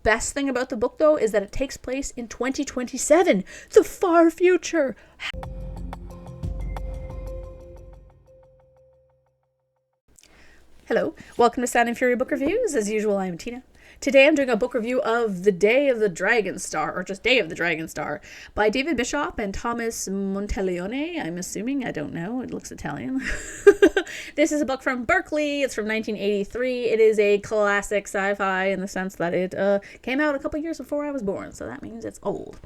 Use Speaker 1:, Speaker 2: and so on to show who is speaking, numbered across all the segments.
Speaker 1: best thing about the book, though, is that it takes place in 2027, the far future. Hello, welcome to Sound and Fury Book Reviews. As usual, I'm Tina. Today I'm doing a book review of The Day of the Dragonstar, or just Day of the Dragonstar, by David Bishop and Thomas Monteleone, I'm assuming. I don't know. It looks Italian. This is a book from Berkeley. It's from 1983. It is a classic sci-fi in the sense that it came out a couple years before I was born, so that means it's old.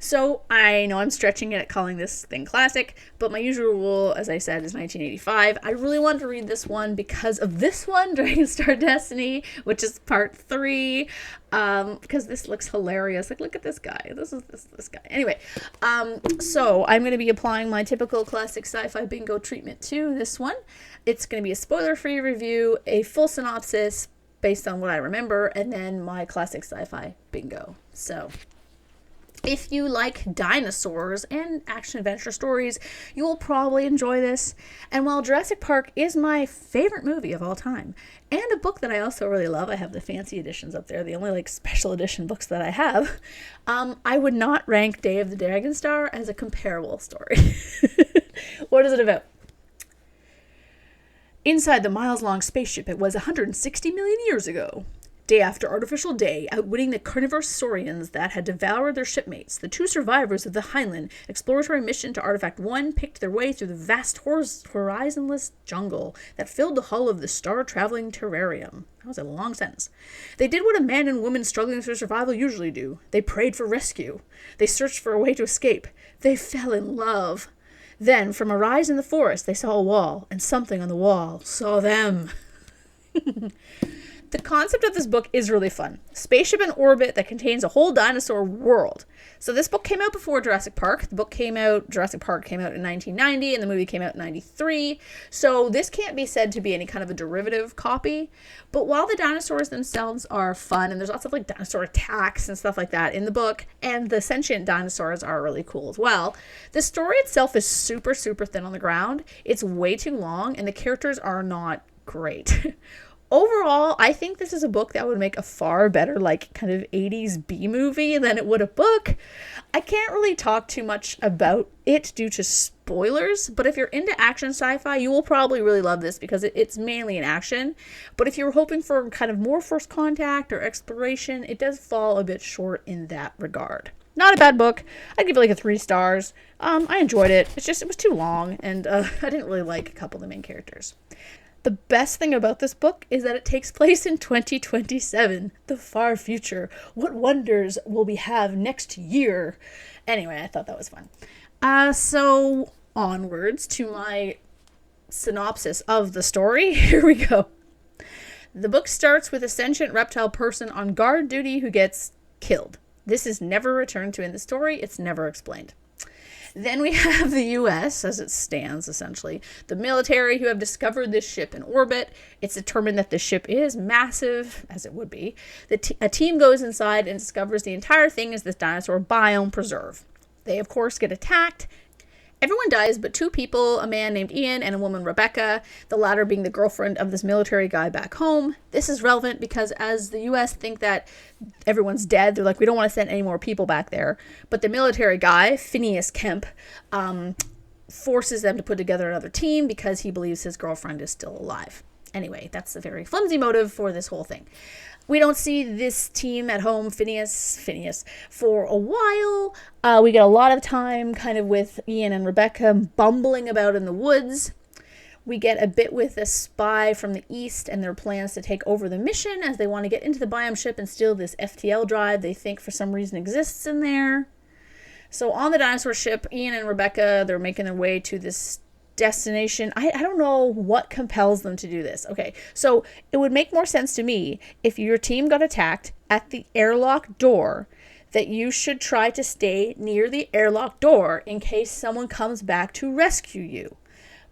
Speaker 1: So I know I'm stretching it at calling this thing classic, but my usual rule, as I said, is 1985. I really wanted to read this one because of this one, Dragonstar Destiny, which is part 3. Because this looks hilarious. Like, look at this guy. This guy. Anyway, so I'm going to be applying my typical classic sci-fi bingo treatment to this one. It's going to be a spoiler-free review, a full synopsis based on what I remember, and then my classic sci-fi bingo. So if you like dinosaurs and action-adventure stories, you will probably enjoy this. And while Jurassic Park is my favorite movie of all time, and a book that I also really love, I have the fancy editions up there, the only special edition books that I have, I would not rank Day of the Dragonstar as a comparable story. What is it about? Inside the miles-long spaceship, it was 160 million years ago. Day after artificial day, outwitting the carnivorous saurians that had devoured their shipmates, the 2 survivors of the Heinlein exploratory mission to Artifact 1 picked their way through the vast horizonless jungle that filled the hull of the star-traveling terrarium. That was a long sentence. They did what a man and woman struggling for survival usually do. They prayed for rescue. They searched for a way to escape. They fell in love. Then, from a rise in the forest, they saw a wall, and something on the wall saw them. The concept of this book is really fun. Spaceship in orbit that contains a whole dinosaur world. So this book came out before Jurassic Park. Jurassic Park came out in 1990 and the movie came out in 93. So this can't be said to be any kind of a derivative copy. But while the dinosaurs themselves are fun, and there's lots of dinosaur attacks and stuff like that in the book, and the sentient dinosaurs are really cool as well, the story itself is super, super thin on the ground. It's way too long and the characters are not great. Overall, I think this is a book that would make a far better, kind of 80s B-movie than it would a book. I can't really talk too much about it due to spoilers, but if you're into action sci-fi, you will probably really love this because it's mainly in action. But if you're hoping for kind of more first contact or exploration, it does fall a bit short in that regard. Not a bad book. I'd give it a 3 stars. I enjoyed it. It's just, it was too long, and I didn't really like a couple of the main characters. The best thing about this book is that it takes place in 2027, the far future. What wonders will we have next year? Anyway, I thought that was fun. So onwards to my synopsis of the story. Here we go. The book starts with a sentient reptile person on guard duty who gets killed. This is never returned to in the story. It's never explained. Then we have the U.S., as it stands, essentially. The military who have discovered this ship in orbit. It's determined that the ship is massive, as it would be. A team goes inside and discovers the entire thing is this dinosaur biome preserve. They, of course, get attacked. Everyone dies but 2 people, a man named Ian and a woman, Rebecca, the latter being the girlfriend of this military guy back home. This is relevant because as the U.S. think that everyone's dead, they're like, we don't want to send any more people back there. But the military guy, Phineas Kemp, forces them to put together another team because he believes his girlfriend is still alive. Anyway, that's a very flimsy motive for this whole thing. We don't see this team at home, Phineas, for a while. We get a lot of time kind of with Ian and Rebecca bumbling about in the woods. We get a bit with a spy from the east and their plans to take over the mission as they want to get into the biome ship and steal this FTL drive they think for some reason exists in there. So on the dinosaur ship, Ian and Rebecca, they're making their way to this destination. I don't know what compels them to do this. Okay, so it would make more sense to me if your team got attacked at the airlock door that you should try to stay near the airlock door in case someone comes back to rescue you.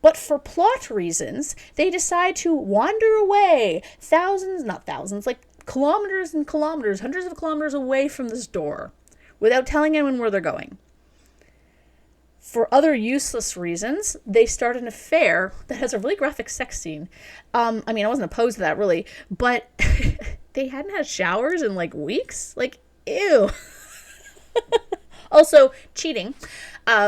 Speaker 1: But for plot reasons, they decide to wander away kilometers and kilometers, hundreds of kilometers away from this door without telling anyone where they're going. For other useless reasons, they start an affair that has a really graphic sex scene. I wasn't opposed to that, really, but they hadn't had showers in like weeks. Like, ew. Also, cheating.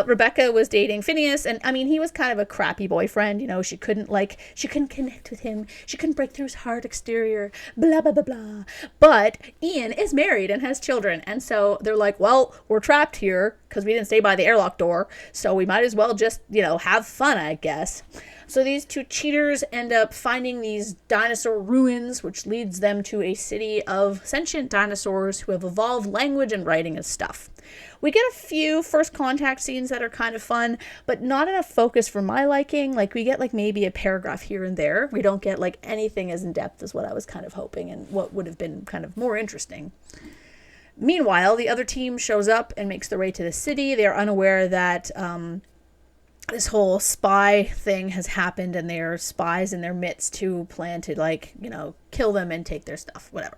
Speaker 1: Rebecca was dating Phineas, and I mean, he was kind of a crappy boyfriend. You know, she couldn't connect with him. She couldn't break through his hard exterior. Blah, blah, blah, blah. But Ian is married and has children. And so they're like, well, we're trapped here because we didn't stay by the airlock door. So we might as well just, have fun, I guess. So these two cheaters end up finding these dinosaur ruins, which leads them to a city of sentient dinosaurs who have evolved language and writing and stuff. We get a few first contact scenes that are kind of fun, but not enough focus for my liking. Like, we get like maybe a paragraph here and there. We don't get like anything as in depth as what I was kind of hoping and what would have been kind of more interesting. Meanwhile, the other team shows up and makes their way to the city. They are unaware that this whole spy thing has happened, and there are spies in their midst who plan to kill them and take their stuff, whatever.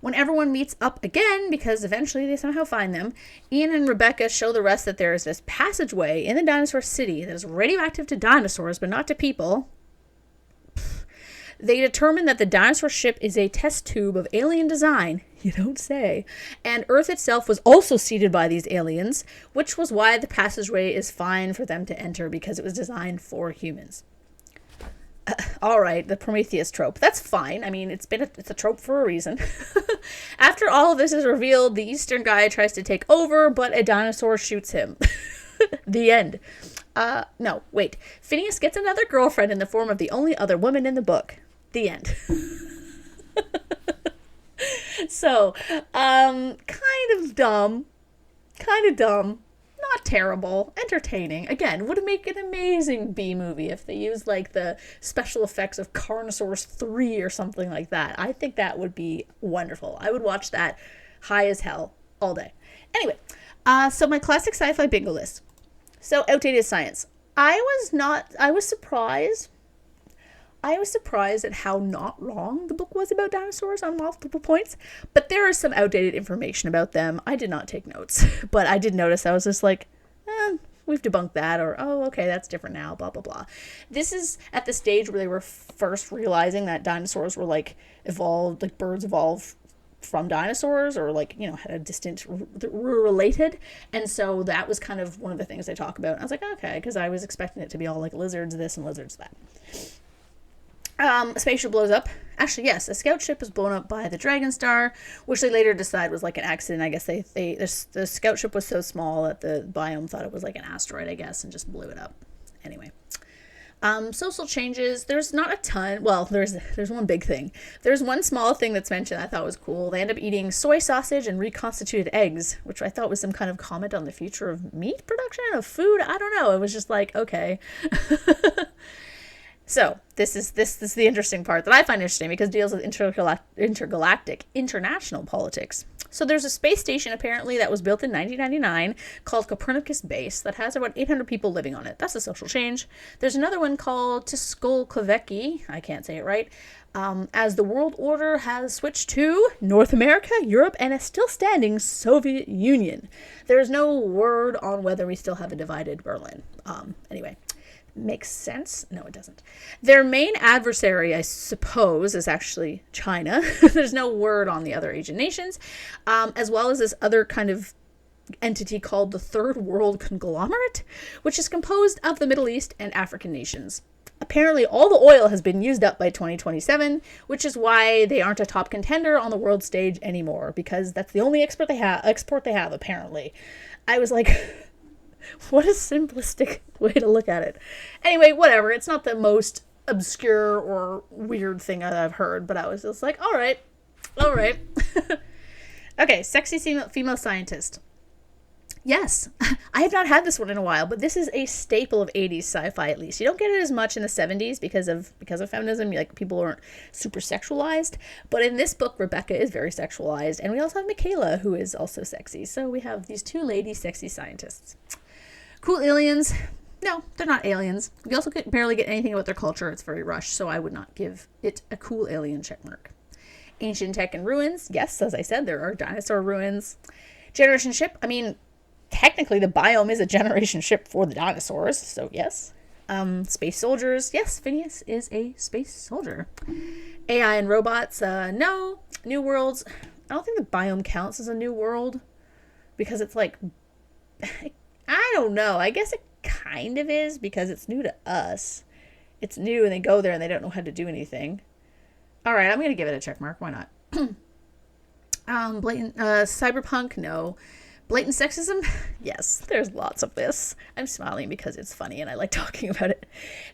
Speaker 1: When everyone meets up again, because eventually they somehow find them, Ian and Rebecca show the rest that there is this passageway in the dinosaur city that is radioactive to dinosaurs, but not to people. They determine that the dinosaur ship is a test tube of alien design, you don't say, and Earth itself was also seeded by these aliens, which was why the passageway is fine for them to enter, because it was designed for humans. All right, the Prometheus trope. That's fine. I mean, it's a trope for a reason. After all of this is revealed, the Eastern guy tries to take over, but a dinosaur shoots him. The end. No, wait. Phineas gets another girlfriend in the form of the only other woman in the book. The end. So, kind of dumb. Not terrible. Entertaining. Again, would make an amazing B movie if they used like the special effects of Carnosaurus 3 or something like that. I think that would be wonderful. I would watch that high as hell all day. Anyway, so my classic sci-fi bingo list. So, outdated science. I was surprised at how not wrong the book was about dinosaurs on multiple points, but there is some outdated information about them. I did not take notes, but I did notice. I was just like, we've debunked that, or, oh, okay, that's different now, blah, blah, blah. This is at the stage where they were first realizing that dinosaurs were, like, evolved, like birds evolved from dinosaurs, or like, had a distant, were related. And so that was kind of one of the things they talk about. And I was like, okay, because I was expecting it to be all like lizards this and lizards that. A spaceship blows up. Actually, yes, a scout ship was blown up by the Dragonstar, which they later decide was like an accident. I guess the scout ship was so small that the biome thought it was like an asteroid, I guess, and just blew it up. Anyway. Social changes. There's not a ton. Well, there's one big thing. There's one small thing that's mentioned I thought was cool. They end up eating soy sausage and reconstituted eggs, which I thought was some kind of comment on the future of meat production, of food. I don't know. It was just like, okay. So this is the interesting part that I find interesting, because it deals with intergalactic international politics. So there's a space station apparently that was built in 1999 called Copernicus Base that has about 800 people living on it. That's a social change. There's another one called Tskolkoveki, I can't say it right, as the world order has switched to North America, Europe, and a still standing Soviet Union. There's no word on whether we still have a divided Berlin. Anyway. Makes sense? No, it doesn't. Their main adversary, I suppose, is actually China. There's no word on the other Asian nations, as well as this other kind of entity called the Third World Conglomerate, which is composed of the Middle East and African nations. Apparently, all the oil has been used up by 2027, which is why they aren't a top contender on the world stage anymore, because that's the only export they have, apparently. I was like... What a simplistic way to look at it. Anyway, whatever. It's not the most obscure or weird thing that I've heard, but I was just like, all right. Okay, sexy female scientist. Yes, I have not had this one in a while, but this is a staple of 80s sci-fi, at least. You don't get it as much in the 70s because of feminism. Like, people aren't super sexualized. But in this book, Rebecca is very sexualized. And we also have Michaela, who is also sexy. So we have these two lady sexy scientists. Cool aliens. No, they're not aliens. We also barely get anything about their culture. It's very rushed, so I would not give it a cool alien checkmark. Ancient tech and ruins. Yes, as I said, there are dinosaur ruins. Generation ship. I mean, technically the biome is a generation ship for the dinosaurs, so yes. Space soldiers. Yes, Phineas is a space soldier. AI and robots. No. New worlds. I don't think the biome counts as a new world because it's like, I don't know. I guess it kind of is because it's new to us. It's new and they go there and they don't know how to do anything. All right, I'm going to give it a check mark. Why not? Blatant cyberpunk, no. Blatant sexism, yes, there's lots of this. I'm smiling because it's funny and I like talking about it.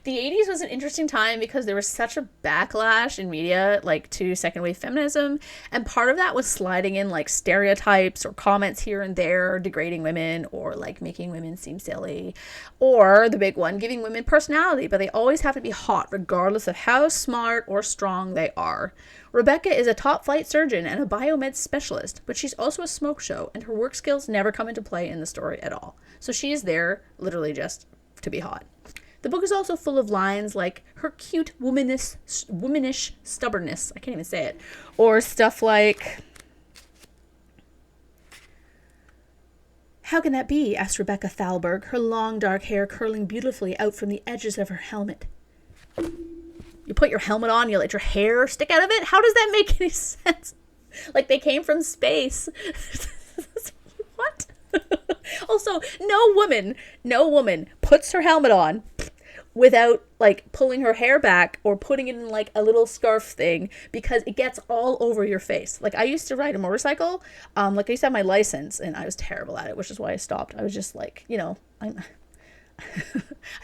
Speaker 1: The 80s was an interesting time because there was such a backlash in media, like, to second wave feminism, and part of that was sliding in, like, stereotypes or comments here and there degrading women or, like, making women seem silly, or the big one, giving women personality, but they always have to be hot regardless of how smart or strong they are. Rebecca is a top flight surgeon and a biomed specialist, but she's also a smoke show, and her work skills never come into play in the story at all. So she is there literally just to be hot. The book is also full of lines like her cute womanish stubbornness. I can't even say it. Or stuff like, "How can that be?" asked Rebecca Thalberg, her long dark hair curling beautifully out from the edges of her helmet. You put your helmet on, you let your hair stick out of it? How does that make any sense? Like they came from space. What? Also, no woman puts her helmet on without, like, pulling her hair back or putting it in, like, a little scarf thing because it gets all over your face. Like, I used to ride a motorcycle. I used to have my license, and I was terrible at it, which is why I stopped. I was just like, I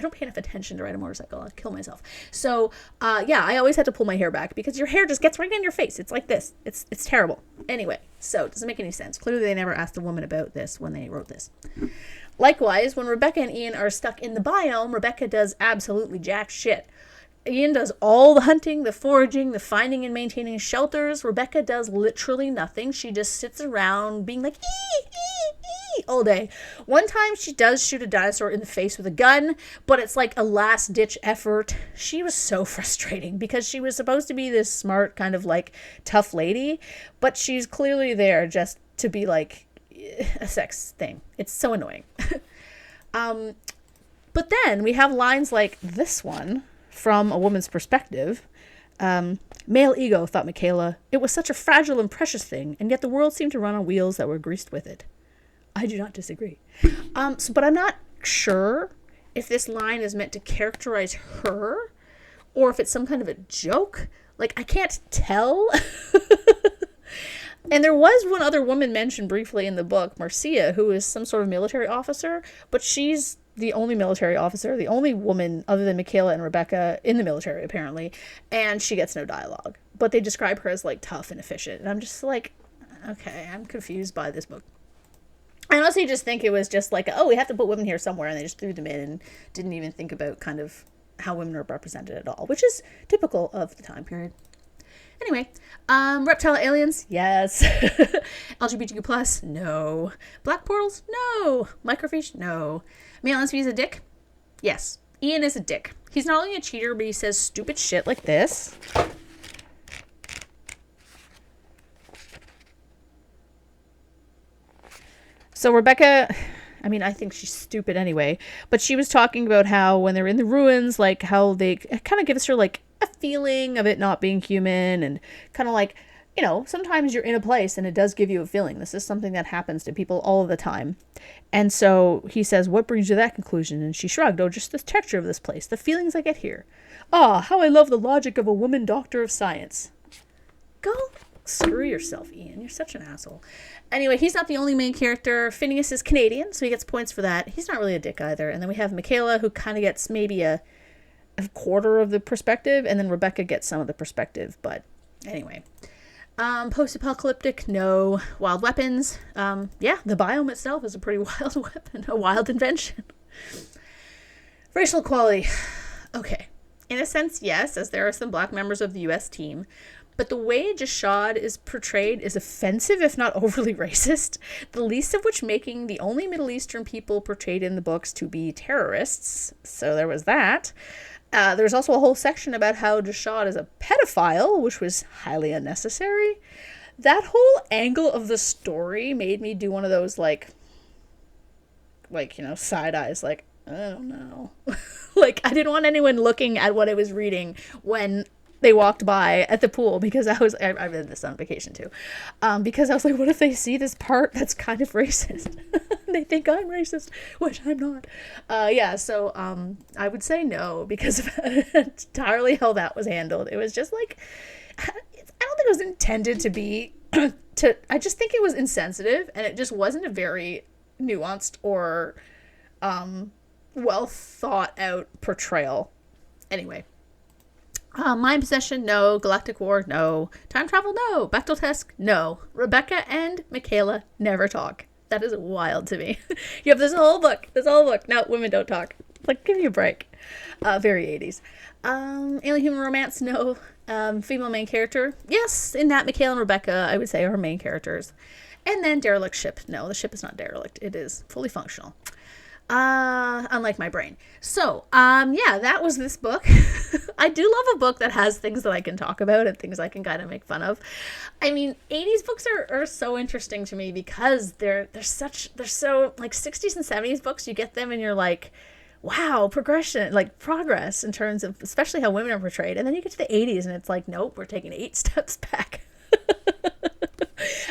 Speaker 1: don't pay enough attention to ride a motorcycle. I'd kill myself. So, I always had to pull my hair back because your hair just gets right in your face. It's like this. It's terrible. Anyway, so it doesn't make any sense. Clearly, they never asked a woman about this when they wrote this. Likewise, when Rebecca and Ian are stuck in the biome, Rebecca does absolutely jack shit. Ian does all the hunting, the foraging, the finding and maintaining shelters. Rebecca does literally nothing. She just sits around being like, ee, all day. One time she does shoot a dinosaur in the face with a gun, but it's like a last-ditch effort. She was so frustrating because she was supposed to be this smart, kind of like tough lady, but she's clearly there just to be like a sex thing. It's so annoying. But then we have lines like this one from a woman's perspective. Male ego, thought Michaela. It was such a fragile and precious thing, and yet the world seemed to run on wheels that were greased with it. I do not disagree. But I'm not sure if this line is meant to characterize her or if it's some kind of a joke. Like, I can't tell. And there was one other woman mentioned briefly in the book, Marcia, who is some sort of military officer, but she's the only military officer, the only woman other than Michaela and Rebecca in the military, apparently, and she gets no dialogue. But they describe her as, like, tough and efficient, and I'm just like, okay, I'm confused by this book. I honestly just think it was just like, oh, we have to put women here somewhere, and they just threw them in and didn't even think about kind of how women are represented at all, which is typical of the time period. Anyway, reptile aliens, yes. LGBTQ plus, no. Black portals, no. Microfiche, no. Male lesbian is a dick, yes. Ian is a dick. He's not only a cheater, but he says stupid shit like this. So Rebecca, I mean, I think she's stupid anyway, but she was talking about how when they're in the ruins, like how they kind of gives her like a feeling of it not being human, and kind of like, you know, sometimes you're in a place and it does give you a feeling. This is something that happens to people all the time. And so he says, what brings you to that conclusion? And she shrugged, oh, just the texture of this place, the feelings I get here. Ah, how I love the logic of a woman doctor of science. Go screw yourself, Ian. You're such an asshole. Anyway, he's not the only main character. Phineas is Canadian, so he gets points for that. He's not really a dick either. And then we have Michaela, who kind of gets maybe a quarter of the perspective, and then Rebecca gets some of the perspective. But anyway. Post-apocalyptic, no. Wild weapons. The biome itself is a pretty wild weapon, a wild invention. Racial equality. Okay. In a sense, yes, as there are some black members of the U.S. team. But the way Jashad is portrayed is offensive, if not overly racist, the least of which making the only Middle Eastern people portrayed in the books to be terrorists. So there was that. There's also a whole section about how Jashad is a pedophile, which was highly unnecessary. That whole angle of the story made me do one of those, like, side eyes, like, I don't know. Like, I didn't want anyone looking at what I was reading when they walked by at the pool, because I read this on vacation too. Because I was like, what if they see this part that's kind of racist? They think I'm racist, which I'm not. Yeah, so I would say no, because of entirely how that was handled. It was just like, I don't think it was intended to be, I just think it was insensitive, and it just wasn't a very nuanced or well thought out portrayal. Anyway, Mind Possession, no. Galactic War, no. Time Travel, no. Bechteltest, no. Rebecca and Michaela never talk. That is wild to me. You have this whole book. No, women don't talk. Like, give me a break. Very 80s. Alien Human Romance, no. Female main character, yes. In that, Michaela and Rebecca, I would say, are main characters. And then Derelict Ship, no. The ship is not derelict. It is fully functional. Unlike my brain. So, yeah, that was this book. I do love a book that has things that I can talk about and things I can kind of make fun of. I mean, 80s books are so interesting to me, because they're so, like, 60s and 70s books, you get them and you're like, wow, progression, like progress in terms of especially how women are portrayed. And then you get to the 80s and it's like, nope, we're taking 8 steps back.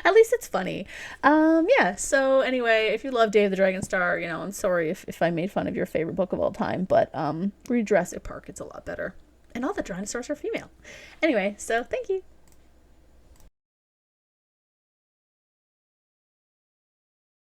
Speaker 1: At least it's funny. Yeah, so anyway, if you love Day of the Dragonstar, you know, I'm sorry if I made fun of your favorite book of all time, but read Jurassic Park, it's a lot better. And all the dinosaurs are female. Anyway, so thank you.